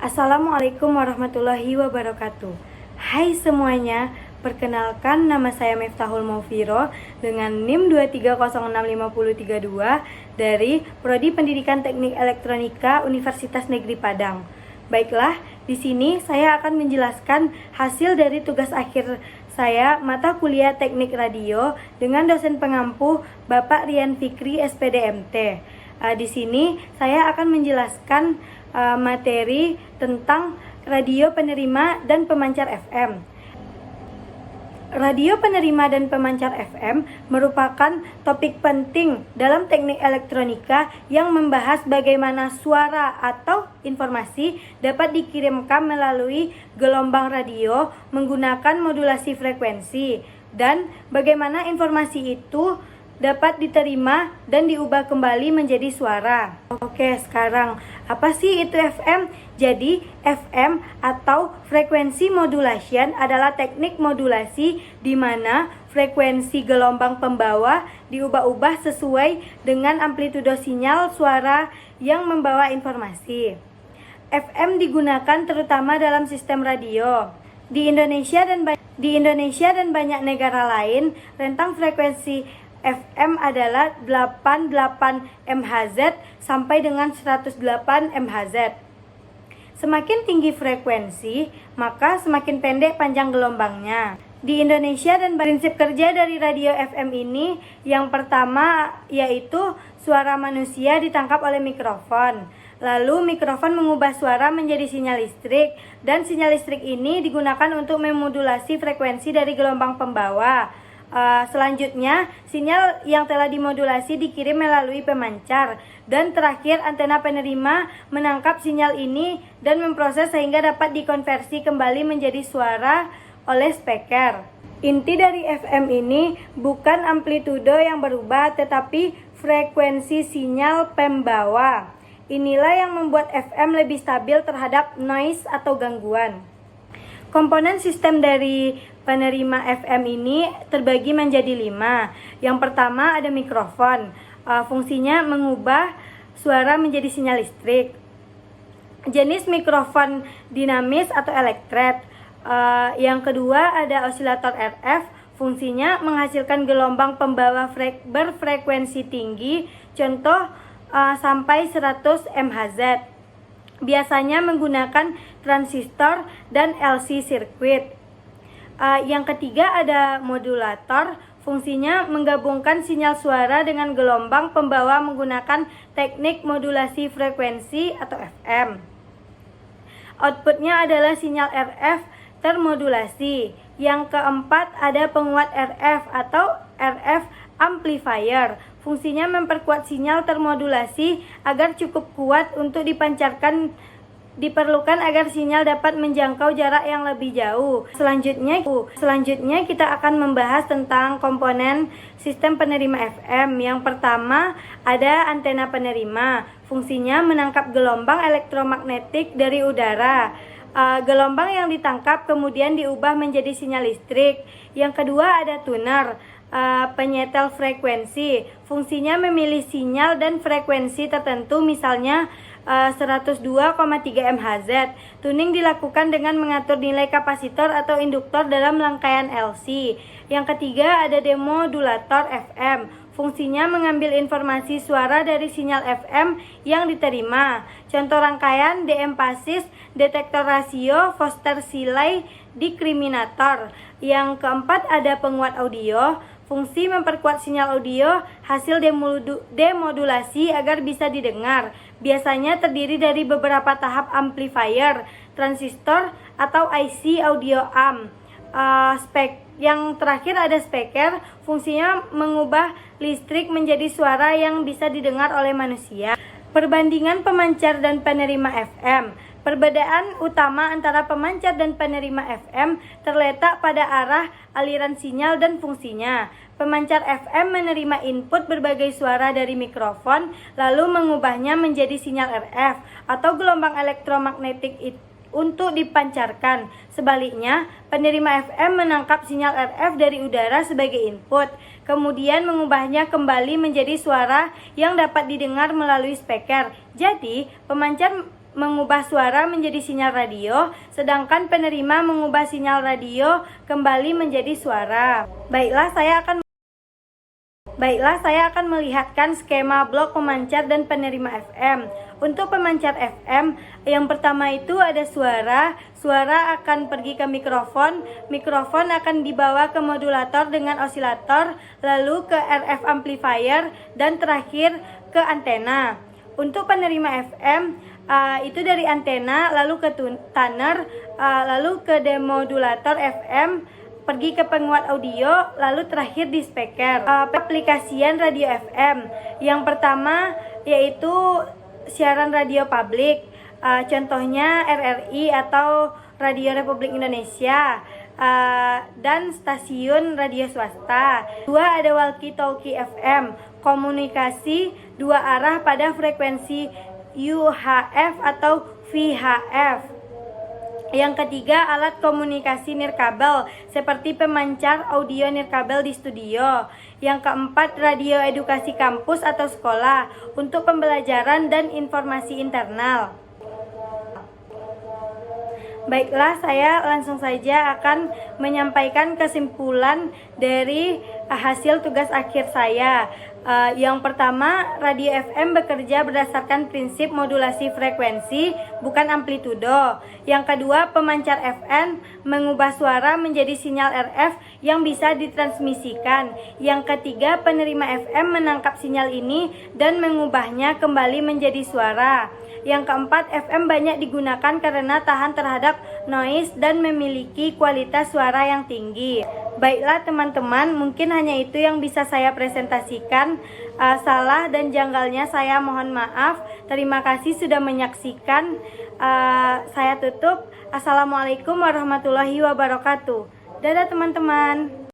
Assalamualaikum warahmatullahi wabarakatuh. Hai semuanya, perkenalkan nama saya Miftahul Maufiro dengan NIM 2306532 dari Prodi Pendidikan Teknik Elektronika Universitas Negeri Padang. Baiklah, di sini saya akan menjelaskan hasil dari tugas akhir saya mata kuliah Teknik Radio dengan dosen pengampu Bapak Rian Fikri SPDMT. Di sini saya akan menjelaskan materi tentang radio penerima dan pemancar FM. Radio penerima dan pemancar FM merupakan topik penting dalam teknik elektronika yang membahas bagaimana suara atau informasi dapat dikirimkan melalui gelombang radio menggunakan modulasi frekuensi dan bagaimana informasi itu dapat diterima dan diubah kembali menjadi suara. Oke, sekarang apa sih itu FM? Jadi, FM atau frekuensi modulation adalah teknik modulasi di mana frekuensi gelombang pembawa diubah-ubah sesuai dengan amplitudo sinyal suara yang membawa informasi. FM digunakan terutama dalam sistem radio. Di Indonesia dan banyak negara lain, rentang frekuensi FM adalah 88 MHz sampai dengan 108 MHz. Semakin tinggi frekuensi, maka semakin pendek panjang gelombangnya. Di Indonesia dan prinsip kerja dari radio FM ini, yang pertama yaitu suara manusia ditangkap oleh mikrofon. Lalu mikrofon mengubah suara menjadi sinyal listrik, dan sinyal listrik ini digunakan untuk memodulasi frekuensi dari gelombang pembawa. Selanjutnya, sinyal yang telah dimodulasi dikirim melalui pemancar, dan terakhir antena penerima menangkap sinyal ini dan memproses sehingga dapat dikonversi kembali menjadi suara oleh speaker. Inti dari FM ini bukan amplitudo yang berubah, tetapi frekuensi sinyal pembawa. Inilah yang membuat FM lebih stabil terhadap noise atau gangguan. Komponen sistem dari penerima FM ini terbagi menjadi 5. Yang pertama ada mikrofon. Fungsinya mengubah suara menjadi sinyal listrik. Jenis mikrofon dinamis atau elektret. Yang kedua ada osilator RF. Fungsinya menghasilkan gelombang pembawa berfrekuensi tinggi, contoh sampai 100 MHz. Biasanya menggunakan transistor dan LC circuit. Yang ketiga ada modulator. Fungsinya menggabungkan sinyal suara dengan gelombang pembawa menggunakan teknik modulasi frekuensi atau FM. Outputnya adalah sinyal RF termodulasi. Yang keempat ada penguat RF atau RF amplifier. Fungsinya memperkuat sinyal termodulasi agar cukup kuat untuk dipancarkan. Diperlukan agar sinyal dapat menjangkau jarak yang lebih jauh. Selanjutnya kita akan membahas tentang komponen sistem penerima FM. Yang pertama ada antena penerima. Fungsinya menangkap gelombang elektromagnetik dari udara. Gelombang yang ditangkap kemudian diubah menjadi sinyal listrik. Yang kedua ada tuner. Penyetel frekuensi. Fungsinya memilih sinyal dan frekuensi tertentu, misalnya 102,3 MHz. Tuning dilakukan dengan mengatur nilai kapasitor atau induktor dalam rangkaian LC. Yang ketiga ada demodulator FM. Fungsinya mengambil informasi suara dari sinyal FM yang diterima. Contoh rangkaian DM passis, detektor rasio, Foster Siley, discriminator. Yang keempat ada penguat audio. Fungsi memperkuat sinyal audio hasil demodulasi agar bisa didengar. Biasanya terdiri dari beberapa tahap amplifier, transistor, atau IC audio amp. Yang terakhir ada speaker. Fungsinya mengubah listrik menjadi suara yang bisa didengar oleh manusia. Perbandingan pemancar dan penerima FM. Perbedaan utama antara pemancar dan penerima FM terletak pada arah aliran sinyal dan fungsinya. Pemancar FM menerima input berbagai suara dari mikrofon, lalu mengubahnya menjadi sinyal RF atau gelombang elektromagnetik untuk dipancarkan. Sebaliknya, penerima FM menangkap sinyal RF dari udara sebagai input, kemudian mengubahnya kembali menjadi suara yang dapat didengar melalui speaker. Jadi, pemancar mengubah suara menjadi sinyal radio, sedangkan penerima mengubah sinyal radio kembali menjadi suara. Baiklah, saya akan melihatkan skema blok pemancar dan penerima FM. Untuk pemancar FM, yang pertama itu ada suara akan pergi ke mikrofon akan dibawa ke modulator dengan osilator, lalu ke RF amplifier, dan terakhir ke antena. Untuk penerima FM, itu dari antena, lalu ke tuner, lalu ke demodulator FM, pergi ke penguat audio, lalu terakhir di speaker. Aplikasian radio FM yang pertama yaitu siaran radio publik, contohnya RRI atau Radio Republik Indonesia, dan stasiun radio swasta. Dua, ada walkie-talkie FM, komunikasi dua arah pada frekuensi UHF atau VHF. Yang ketiga, alat komunikasi nirkabel seperti pemancar audio nirkabel di studio. Yang keempat, radio edukasi kampus atau sekolah untuk pembelajaran dan informasi internal. Baiklah, saya langsung saja akan menyampaikan kesimpulan dari hasil tugas akhir saya. Yang pertama, radio FM bekerja berdasarkan prinsip modulasi frekuensi, bukan amplitudo. Yang kedua, pemancar FM mengubah suara menjadi sinyal RF yang bisa ditransmisikan. Yang ketiga, penerima FM menangkap sinyal ini dan mengubahnya kembali menjadi suara. Yang keempat, FM banyak digunakan karena tahan terhadap noise dan memiliki kualitas suara yang tinggi. Baiklah teman-teman, mungkin hanya itu yang bisa saya presentasikan. Salah dan janggalnya saya mohon maaf. Terima kasih sudah menyaksikan. Saya tutup. Assalamualaikum warahmatullahi wabarakatuh. Dadah teman-teman.